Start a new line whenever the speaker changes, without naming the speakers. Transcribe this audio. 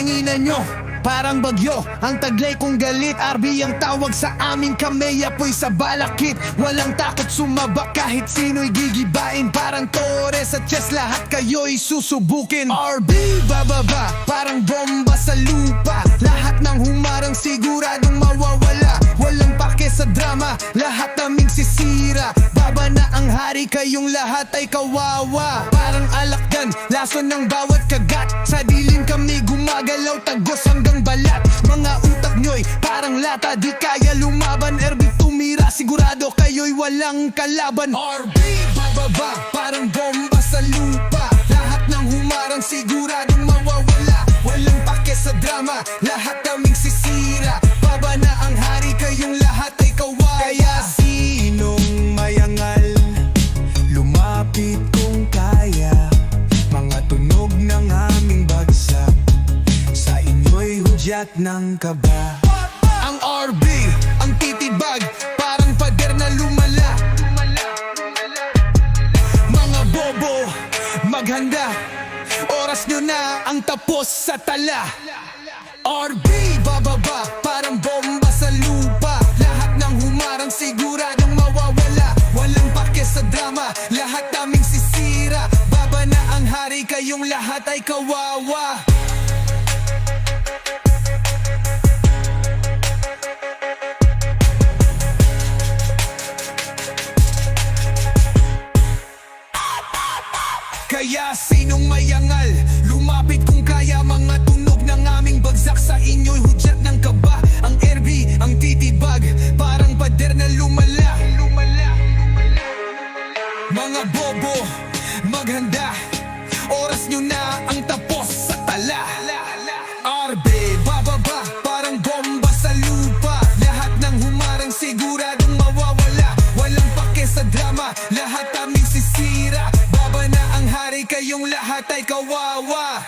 Tinanginan nyo, parang bagyo ang taglay kong galit. RB ang tawag sa amin, kami apoy sa balakit. Walang takot sumaba kahit sino'y gigibain. Parang Torres at chess, lahat kayo'y susubukin. RB bababa, parang bomba sa lupa. Lahat ng humarang siguradong mawawala. Walang pake sa drama, lahat naming sisira. Baba na ang hari, kayong lahat ay kawawa. Parang alakdan, lason ng bawat kagat. Sa dilim kami gumagalaw, tagos hanggang balat. Mga utak nyo'y parang lata, di kaya lumaban. RB tumira, sigurado kayo'y walang kalaban. RB bababa, parang bomba sa lupa. Lahat ng humarang siguradong mawawala. Walang pake sa drama, lahat naming sisira. Baba na ang hari, kayong lahat ay kawawa. Kaya sinong mayangal, lumapit kung kaya. Mga tunog ng aming bagsak, sa inyo'y hudyat ng kaba. Ang RB, ang titibag, parang pader na lumala. Mga bobo, maghanda, oras nyo na ang tapos sa tala. RB bababa, parang bomba sa lupa. Lahat ng humarang siguradong mawawala. Walang pake sa drama, lahat naming sisira. Baba na ang hari, kayong lahat ay kawawa. Kaya sinong mayangal, lumapit kung kaya. Mga tunog ng aming bagsak, sa inyo'y hudyat ng kaba. Ang RB, ang titibag, parang pader na lumala. Mga bobo, maghanda, oras nyo na ang tapos sa tala. RB bababa, parang bomba sa lupa. Lahat ng humarang siguradong mawawala. Walang pake sa drama, lahat aming sisira. Baba na ang hari, kayong lahat ay kawawa.